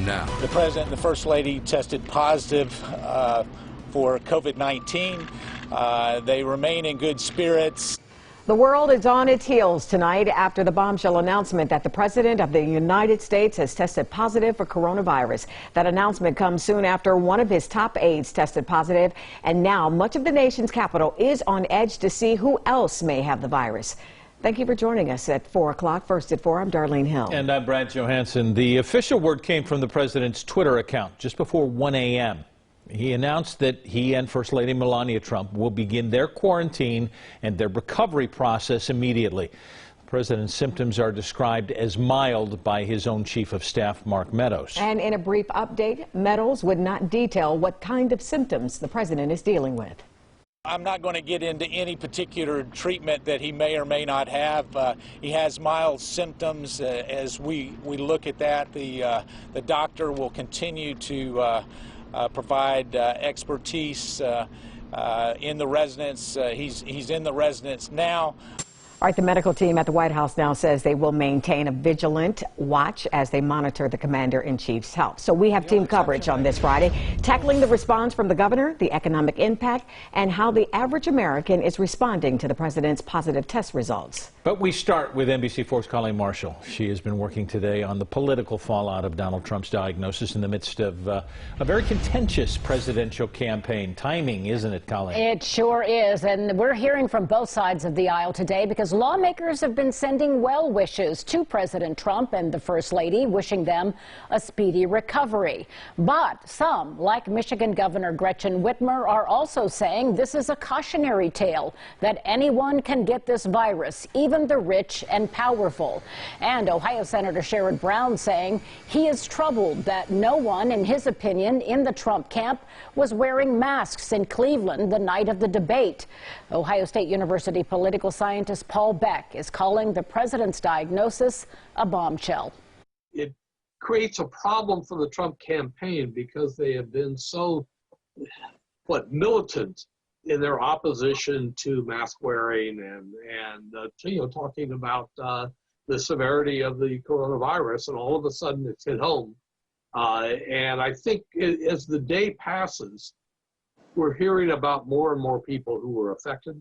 now. The President and the First Lady tested positive for COVID-19. They remain in good spirits. The world is on its heels tonight after the bombshell announcement that the President of the United States has tested positive for coronavirus. That announcement comes soon after one of his top aides tested positive, and now much of the nation's capital is on edge to see who else may have the virus. Thank you for joining us at 4 o'clock. First at 4, I'm Darlene Hill. And I'm Brad Johansson. The official word came from the President's Twitter account just before 1 a.m. He announced that he and First Lady Melania Trump will begin their quarantine and their recovery process immediately. The President's symptoms are described as mild by his own Chief of Staff, Mark Meadows. And in a brief update, Meadows would not detail what kind of symptoms the President is dealing with. I'm not going to get into any particular treatment that he may or may not have. He has mild symptoms. As we look at that, the doctor will continue to provide expertise in the residence. He's in the residence now. All right, the medical team at the White House now says they will maintain a vigilant watch as they monitor the commander-in-chief's health. So we have team coverage on this Friday, tackling the response from the governor, the economic impact, and how the average American is responding to the president's positive test results. But we start with NBC4's Colleen Marshall. She has been working today on the political fallout of Donald Trump's diagnosis in the midst of a very contentious presidential campaign. Timing, isn't it, Colleen? It sure is, and we're hearing from both sides of the aisle today because lawmakers have been sending well wishes to President Trump and the First Lady, wishing them a speedy recovery. But some, like Michigan Governor Gretchen Whitmer, are also saying this is a cautionary tale, that anyone can get this virus, even the rich and powerful. And Ohio Senator Sherrod Brown saying he is troubled that no one, in his opinion, in the Trump camp was wearing masks in Cleveland the night of the debate. Ohio State University political scientist Paul Beck is calling the president's diagnosis a bombshell. It creates a problem for the Trump campaign because they have been so, militant in their opposition to mask wearing and talking about the severity of the coronavirus, and all of a sudden it's hit home. And I think as the day passes, we're hearing about more and more people who were affected,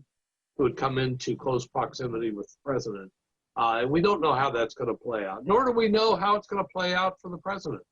who had come into close proximity with the president. And we don't know how that's going to play out, nor do we know how it's going to play out for the president.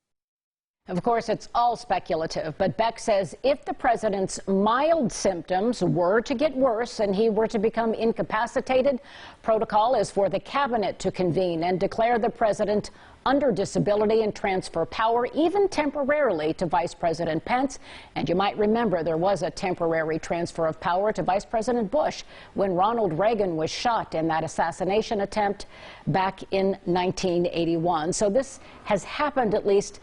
Of course, it's all speculative, but Beck says if the president's mild symptoms were to get worse and he were to become incapacitated, protocol is for the cabinet to convene and declare the president under disability and transfer power, even temporarily, to Vice President Pence. And you might remember there was a temporary transfer of power to Vice President Bush when Ronald Reagan was shot in that assassination attempt back in 1981. So this has happened at least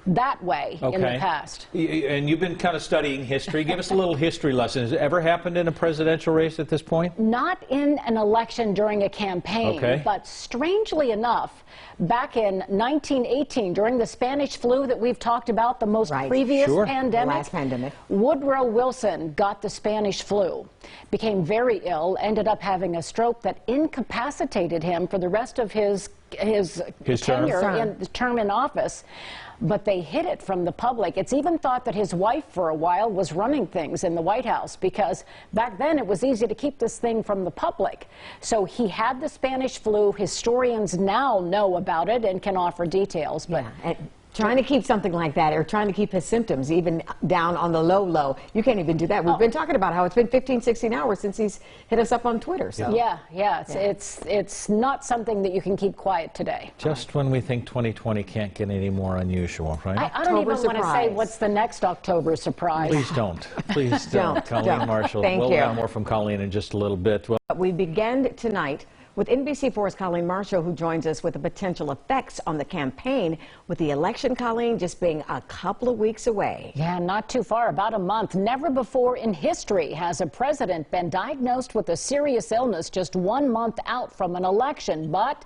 that way in the past. And you've been kind of studying history. Give us a little history lesson. Has it ever happened in a presidential race at this point? Not in an election during a campaign, but strangely enough, back in 1918, during the Spanish flu that we've talked about, the most previous pandemic, last pandemic, Woodrow Wilson got the Spanish flu, became very ill, ended up having a stroke that incapacitated him for the rest of his term in office. But they hid it from the public. It's even thought that his wife for a while was running things in the White House, because back then it was easy to keep this thing from the public. So he had the Spanish flu. Historians now know about it and can offer details. But trying to keep something like that, or trying to keep his symptoms even down on the low, you can't even do that. We've been talking about how it's been 15, 16 hours since he's hit us up on Twitter. So. It's not something that you can keep quiet today. Just when we think 2020 can't get any more unusual, right? I don't even want to say what's the next October surprise. Please don't. Please don't. Colleen Marshall. We'll have more from Colleen in just a little bit. We begin tonight with NBC4's Colleen Marshall, who joins us with the potential effects on the campaign, with the election, Colleen, just being a couple of weeks away. Yeah, not too far, about a month. Never before in history has a president been diagnosed with a serious illness just 1 month out from an election. But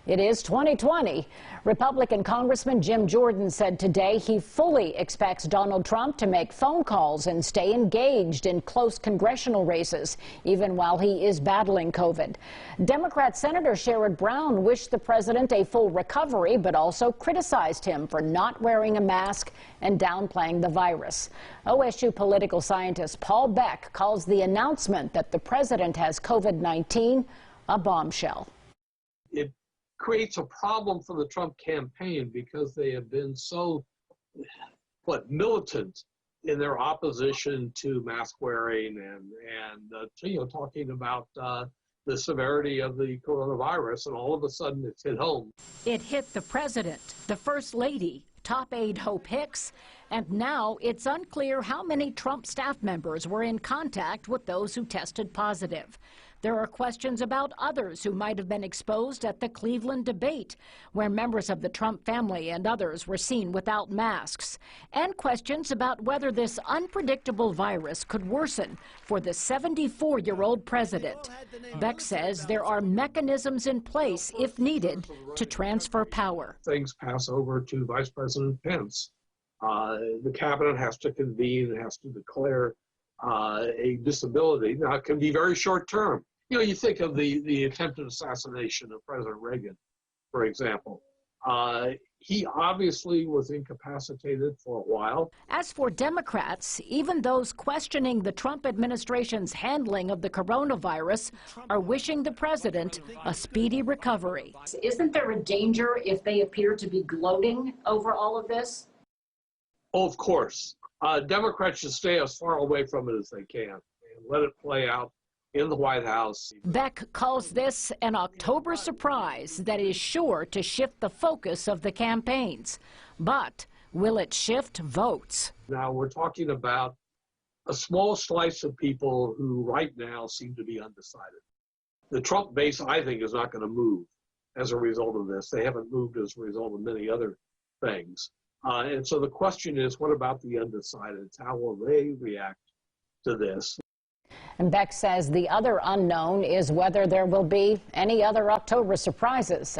It is 2020. Republican Congressman Jim Jordan said today he fully expects Donald Trump to make phone calls and stay engaged in close congressional races, even while he is battling COVID. Democrat Senator Sherrod Brown wished the president a full recovery, but also criticized him for not wearing a mask and downplaying the virus. OSU political scientist Paul Beck calls the announcement that the president has COVID-19 a bombshell. It creates a problem for the Trump campaign because they have been so, militant in their opposition to mask wearing and talking about the severity of the coronavirus, and all of a sudden it's hit home. It hit the president, the first lady, top aide Hope Hicks, and now it's unclear how many Trump staff members were in contact with those who tested positive. There are questions about others who might have been exposed at the Cleveland debate, where members of the Trump family and others were seen without masks, and questions about whether this unpredictable virus could worsen for the 74-year-old president. Beck says there are mechanisms in place, if needed, to transfer power. Things pass over to Vice President Pence. The cabinet has to convene and has to declare a disability. Now, it can be very short term. You think of the attempted assassination of President Reagan, for example. He obviously was incapacitated for a while. As for Democrats, even those questioning the Trump administration's handling of the coronavirus are wishing the president a speedy recovery. Isn't there a danger if they appear to be gloating over all of this? Oh, of course. Democrats should stay as far away from it as they can and let it play out in the White House. Beck calls this an October surprise that is sure to shift the focus of the campaigns. But will it shift votes? Now we're talking about a small slice of people who right now seem to be undecided. The Trump base, I think, is not going to move as a result of this. They haven't moved as a result of many other things. And so the question is, what about the undecideds? How will they react to this? And Beck says the other unknown is whether there will be any other October surprises.